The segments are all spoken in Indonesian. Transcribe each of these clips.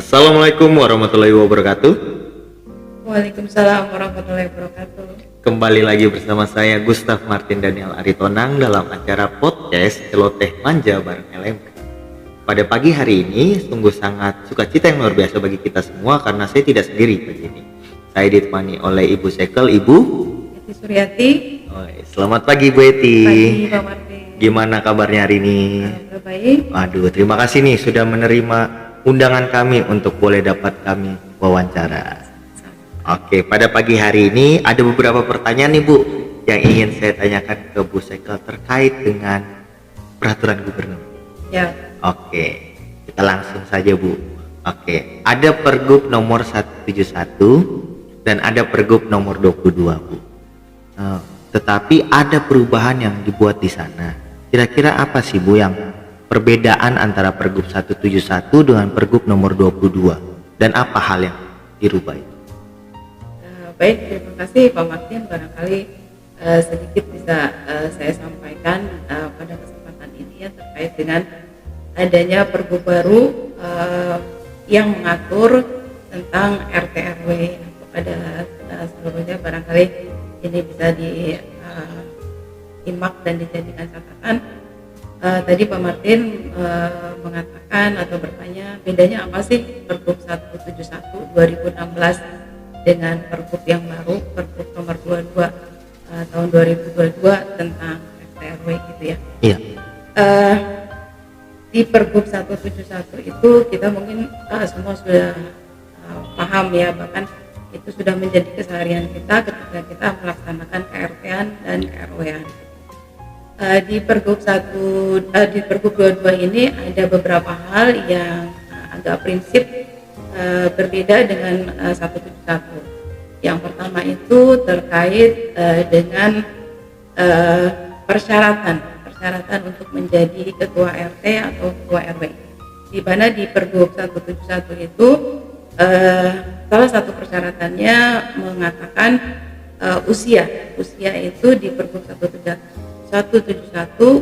Assalamualaikum warahmatullahi wabarakatuh. Waalaikumsalam warahmatullahi wabarakatuh. Kembali lagi bersama saya Gustaf Martin Daniel Aritonang dalam acara podcast Celoteh Manja bareng LMK. Pada pagi hari ini sungguh sangat sukacita yang luar biasa bagi kita semua karena saya tidak sendiri pagi ini. Saya ditemani oleh Ibu Sekel, Ibu Eti Suryati. Selamat pagi Bu Eti. Pagi Pak Martin. Gimana kabarnya hari ini? Alhamdulillah baik. Waduh, terima kasih nih sudah menerima undangan kami untuk boleh dapat kami wawancara. Oke, pada pagi hari ini ada beberapa pertanyaan nih Bu yang ingin saya tanyakan ke Bu Sekel terkait dengan peraturan gubernur. Ya. Oke, kita langsung saja Bu. Oke, ada Pergub nomor 171 dan ada Pergub nomor 22 Bu. Tetapi ada perubahan yang dibuat di sana. Kira-kira apa sih Bu yang perbedaan antara Pergub 171 dengan Pergub nomor 22 dan apa hal yang dirubah itu? Baik, terima kasih Pak Martin. Barangkali sedikit bisa saya sampaikan pada kesempatan ini ya terkait dengan adanya Pergub baru yang mengatur tentang RT RW kepada seluruhnya. Barangkali ini bisa disimak dan dijadikan catatan. Tadi Pak Martin mengatakan atau bertanya bedanya apa sih Pergub 171 2016 dengan Pergub yang baru, Pergub nomor 22 tahun 2022 tentang RT RW gitu ya. Iya. Di Pergub 171 itu kita mungkin semua sudah paham ya, bahkan itu sudah menjadi keseharian kita ketika kita melaksanakan KRT-an dan KRW-an. Di Pergub 22 ini ada beberapa hal yang agak prinsip berbeda dengan 171. Yang pertama itu terkait dengan persyaratan untuk menjadi ketua RT atau ketua RW. Di mana di Pergub 171 itu salah satu persyaratannya mengatakan usia itu di Pergub 171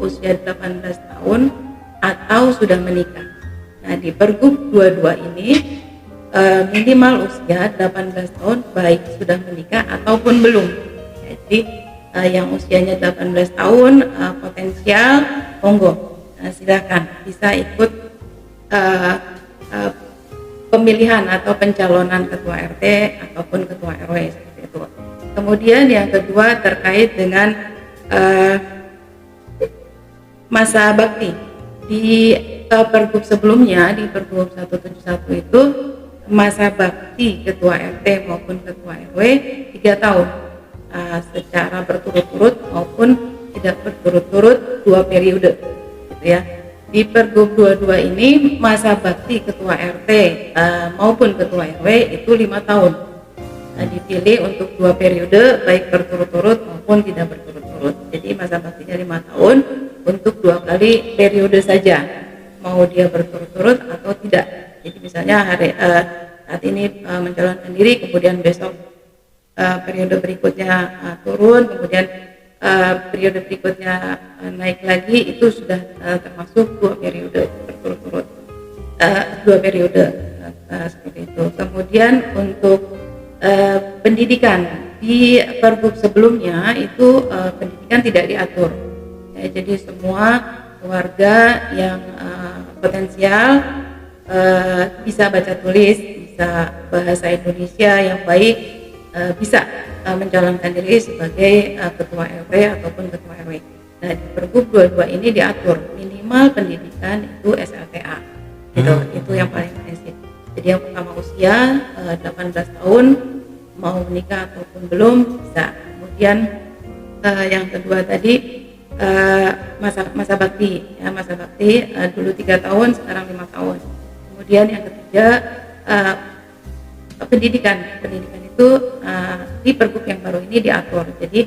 usia 18 tahun atau sudah menikah. Nah di Pergub 22 ini minimal usia 18 tahun baik sudah menikah ataupun belum. Jadi yang usianya 18 tahun potensial monggo silakan bisa ikut pemilihan atau pencalonan ketua RT ataupun ketua RW seperti itu. Kemudian yang kedua terkait dengan masa bakti. Di Pergub sebelumnya di Pergub 171 itu masa bakti ketua RT maupun ketua RW 3 tahun secara berturut-turut maupun tidak berturut-turut 2 periode gitu ya. Di Pergub 22 ini masa bakti ketua RT maupun ketua RW itu 5 tahun. Dipilih untuk 2 periode baik berturut-turut maupun tidak berturut-turut. Jadi masa baktinya 5 tahun untuk 2 kali periode saja, mau dia berturut-turut atau tidak. Jadi misalnya saat ini mencalonkan diri, kemudian besok periode berikutnya turun, kemudian periode berikutnya naik lagi, itu sudah termasuk 2 periode berturut-turut, 2 periode seperti itu. Kemudian untuk pendidikan di Pergub sebelumnya itu pendidikan tidak diatur. Jadi semua warga yang potensial bisa baca tulis, bisa bahasa Indonesia yang baik, bisa mencalonkan diri sebagai ketua RT ataupun ketua RW. Nah di Pergub 22 ini diatur minimal pendidikan itu SLTA, itu yang paling prinsip. Jadi yang pertama usia 18 tahun, mau menikah ataupun belum bisa. Kemudian yang kedua tadi masa bakti ya, masa bakti dulu 3 tahun sekarang 5 tahun. Kemudian yang ketiga pendidikan itu di Pergub yang baru ini diatur. Jadi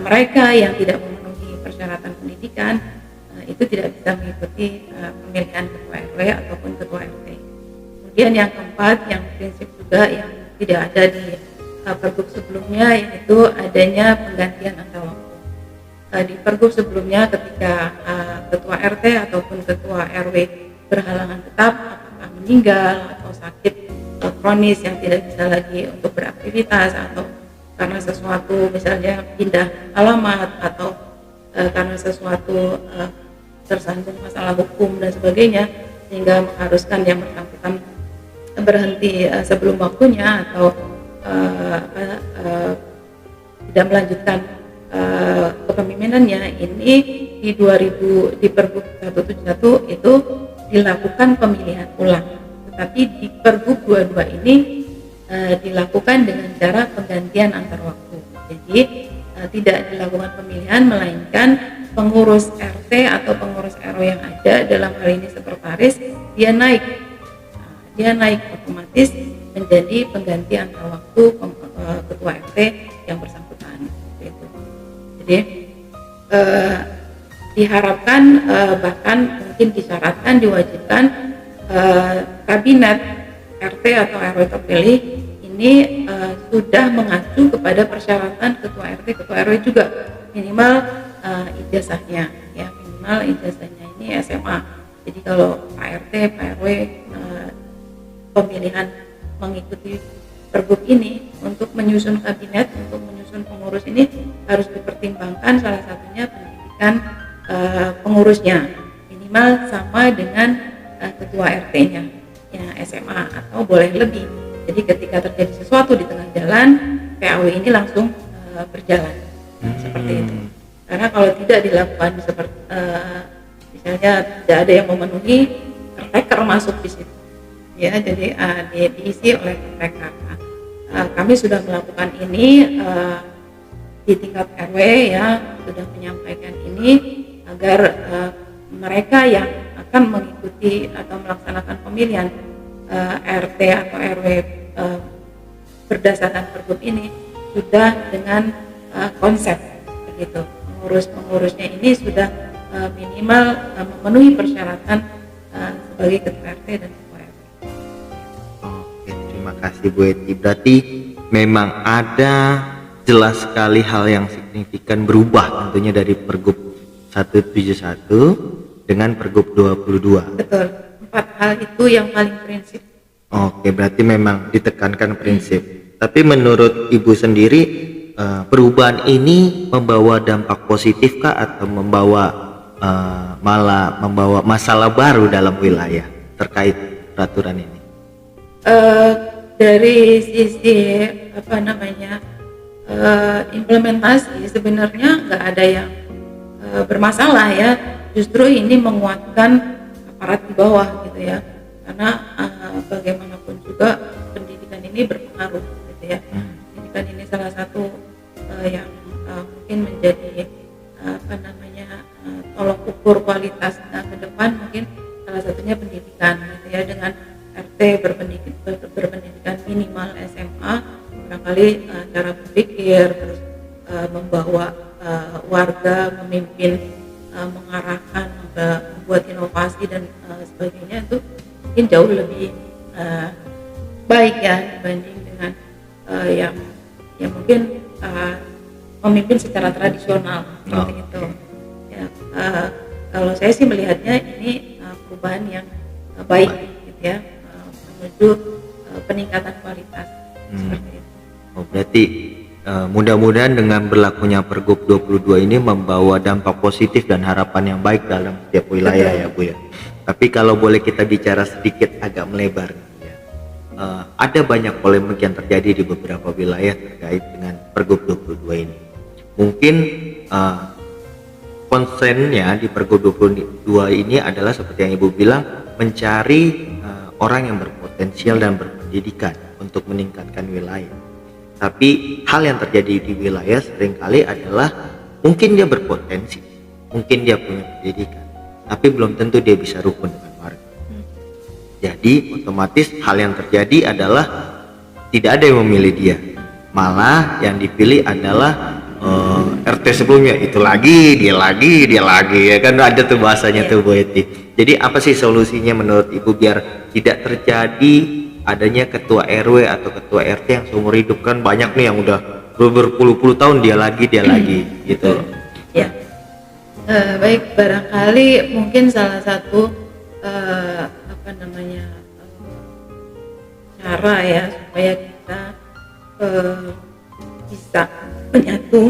mereka yang tidak memenuhi persyaratan pendidikan itu tidak bisa mengikuti pemilihan ketua RW ataupun ketua RT. Kemudian yang keempat yang prinsip juga yang tidak ada di Pergub sebelumnya yaitu adanya penggantian antar waktu. Di Pergub sebelumnya ketika ketua RT ataupun ketua RW berhalangan tetap, apakah meninggal atau sakit kronis yang tidak bisa lagi untuk beraktivitas, atau karena sesuatu misalnya pindah alamat, atau karena sesuatu tersandung masalah hukum dan sebagainya, sehingga mengharuskan yang bersangkutan berhenti sebelum waktunya, atau tidak melanjutkan kepemimpinannya. Ini di Pergub 171 itu dilakukan pemilihan ulang, tetapi di Pergub 22 ini dilakukan dengan cara penggantian antar waktu. Jadi tidak dilakukan pemilihan, melainkan pengurus RT atau pengurus RW yang ada, dalam hal ini sekretaris, dia naik otomatis menjadi pengganti antar waktu ketua RT yang bersangkutan. Gitu. Jadi diharapkan, bahkan mungkin disyaratkan, diwajibkan kabinet RT atau RW terpilih ini sudah mengacu kepada persyaratan ketua RT, ketua RW juga minimal ijazahnya, ya, minimal ijazahnya ini SMA. Jadi kalau Pak RT, Pak RW pemilihan mengikuti Pergub ini untuk menyusun kabinet, untuk menyusun pengurus ini harus dipertimbangkan salah satunya pendidikan pengurusnya minimal sama dengan ketua RT-nya yang SMA atau boleh lebih. Jadi ketika terjadi sesuatu di tengah jalan, PAW ini langsung berjalan seperti itu. Karena kalau tidak dilakukan seperti misalnya tidak ada yang memenuhi, caretaker masuk di situ. Ya, jadi diisi oleh caretaker. Kami sudah melakukan ini di tingkat RW, ya, sudah menyampaikan ini agar mereka yang akan mengikuti atau melaksanakan pemilihan RT atau RW berdasarkan Pergub ini sudah dengan konsep begitu. Pengurus-pengurusnya ini sudah minimal memenuhi persyaratan sebagai ketua RT dan ketua RW. Oke, terima kasih Bu Eti. Berarti memang ada jelas sekali hal yang signifikan berubah tentunya dari Pergub 171 dengan Pergub 22. Betul, 4 hal itu yang paling prinsip. Oke, berarti memang ditekankan prinsip. Tapi menurut Ibu sendiri, perubahan ini membawa dampak positif kah atau malah membawa masalah baru dalam wilayah terkait peraturan ini? Dari sisi implementasi sebenarnya nggak ada yang bermasalah, ya. Justru ini menguatkan aparat di bawah gitu, ya. Karena bagaimanapun juga pendidikan ini berpengaruh gitu, ya. Pendidikan ini salah satu yang mungkin menjadi tolok ukur kualitas ke depan, mungkin salah satunya pendidikan gitu, ya. Dengan RT berpendidikan minimal SMA, barangkali cara berpikir, terus membawa warga, memimpin, mengarahkan, membuat inovasi dan sebagainya itu mungkin jauh lebih baik, ya, dibanding dengan yang mungkin memimpin secara tradisional seperti itu. Ya, kalau saya sih melihatnya ini perubahan yang baik gitu, ya, menuju peningkatan kualitas seperti itu. Oh, berarti mudah-mudahan dengan berlakunya Pergub 22 ini membawa dampak positif dan harapan yang baik dalam setiap wilayah. Betul. Ya Bu, ya. Tapi kalau boleh kita bicara sedikit agak melebar, ya. Ada banyak polemik yang terjadi di beberapa wilayah terkait dengan Pergub 22 ini. Mungkin konsennya di Pergub 22 ini adalah seperti yang Ibu bilang, mencari orang yang berpotensial dan berpendidikan untuk meningkatkan wilayah. Tapi hal yang terjadi di wilayah seringkali adalah mungkin dia berpotensi, mungkin dia punya pendidikan, tapi belum tentu dia bisa rukun dengan warga. Jadi otomatis hal yang terjadi adalah tidak ada yang memilih dia, malah yang dipilih adalah RT sebelumnya, itu lagi, dia lagi, ya kan, ada tuh bahasanya tuh Bu Eti. Jadi apa sih solusinya menurut Ibu biar tidak terjadi adanya ketua RW atau ketua RT yang seumur hidup? Kan banyak nih yang udah berpuluh-puluh tahun dia lagi gitu. Ya, baik, barangkali mungkin salah satu cara ya supaya kita bisa menyatu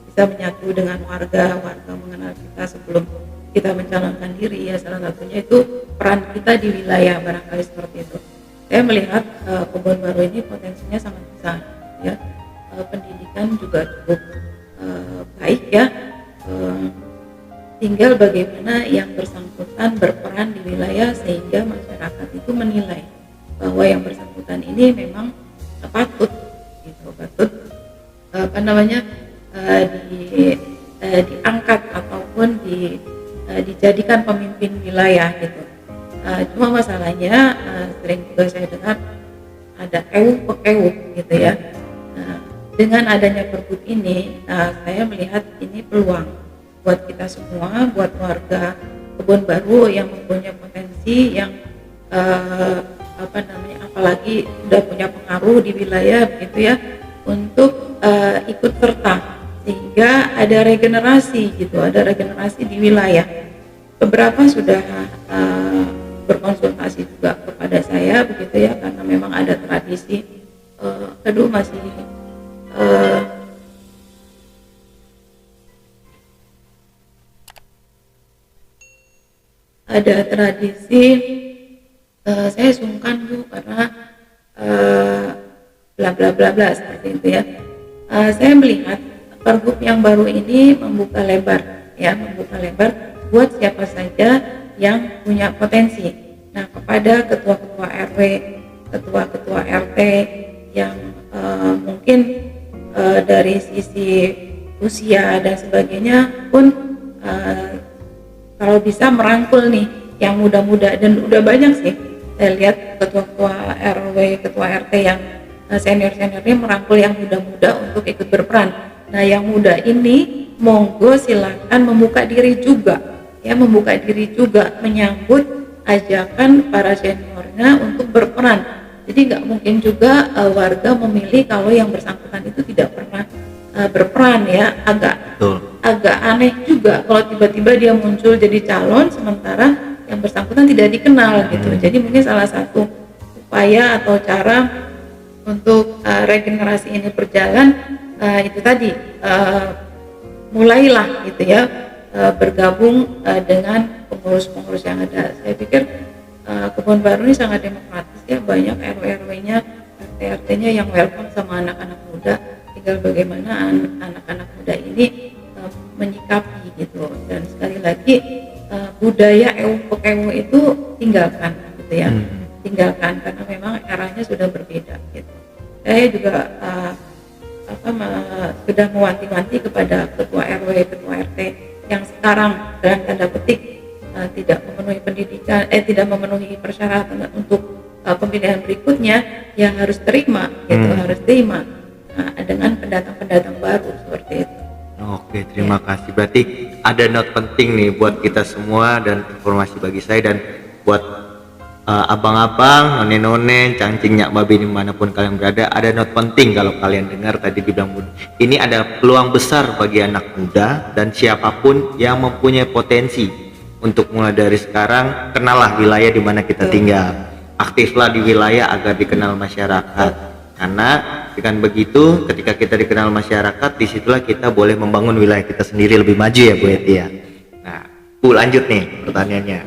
bisa menyatu dengan warga mengenal kita sebelum kita mencalonkan diri ya. Salah satunya itu peran kita di wilayah, barangkali seperti itu. Saya melihat Kebon Baru ini potensinya sangat besar ya. Pendidikan juga cukup baik ya. Tinggal bagaimana yang bersangkutan berperan di wilayah sehingga masyarakat itu menilai bahwa yang bersangkutan ini memang patut diangkat ataupun dijadikan pemimpin wilayah gitu. Cuma masalahnya sering juga saya dengar ada ewuh-pekewuh gitu ya. Dengan adanya pergub ini, saya melihat ini peluang buat kita semua, buat warga Kebon Baru yang mempunyai potensi yang apalagi sudah punya pengaruh di wilayah begitu ya, untuk ikut serta sehingga ada regenerasi gitu, ada regenerasi di wilayah. Beberapa sudah berkonsultasi juga kepada saya begitu ya, karena memang ada tradisi ada tradisi saya sungkan Bu karena bla bla bla bla seperti itu ya. Saya melihat pergub yang baru ini membuka lebar buat siapa saja yang punya potensi. Nah, kepada ketua-ketua RW, ketua-ketua RT yang mungkin dari sisi usia dan sebagainya pun kalau bisa merangkul nih yang muda-muda, dan udah banyak sih saya lihat ketua-ketua RW, ketua RT yang senior-seniornya merangkul yang muda-muda untuk ikut berperan. Nah, yang muda ini monggo silahkan membuka diri juga menyambut ajakan para seniornya untuk berperan. Jadi nggak mungkin juga warga memilih kalau yang bersangkutan itu tidak pernah berperan ya, agak aneh juga kalau tiba-tiba dia muncul jadi calon sementara yang bersangkutan tidak dikenal gitu. Jadi mungkin salah satu upaya atau cara untuk regenerasi ini berjalan itu tadi mulailah gitu ya, bergabung dengan pengurus-pengurus yang ada. Saya pikir Kebon Baru ini sangat demokratis ya, banyak RW-RW-nya, RT-RT-nya yang welcome sama anak-anak muda. Tinggal bagaimana anak-anak muda ini menyikapi gitu. Dan sekali lagi budaya ewuh-pekewuh itu tinggalkan gitu ya, tinggalkan karena memang eranya sudah berbeda gitu. Saya juga sudah mewanti-wanti kepada ketua RW, ketua RT yang sekarang dalam tanda petik tidak memenuhi pendidikan, tidak memenuhi persyaratan untuk pemilihan berikutnya, yang harus terima gitu, harus terima dengan pendatang-pendatang baru seperti itu. Oke, terima kasih. Berarti ada note penting nih buat kita semua dan informasi bagi saya dan buat abang-abang, none-none, cangcing, nyak babi dimanapun kalian berada. Ada note penting kalau kalian dengar tadi dibilang ini ada peluang besar bagi anak muda dan siapapun yang mempunyai potensi untuk mulai dari sekarang. Kenallah wilayah di mana kita tinggal, aktiflah di wilayah agar dikenal masyarakat. Karena dengan begitu ketika kita dikenal masyarakat, disitulah kita boleh membangun wilayah kita sendiri lebih maju ya Bu Eti ya. Nah, Bu lanjut nih pertanyaannya.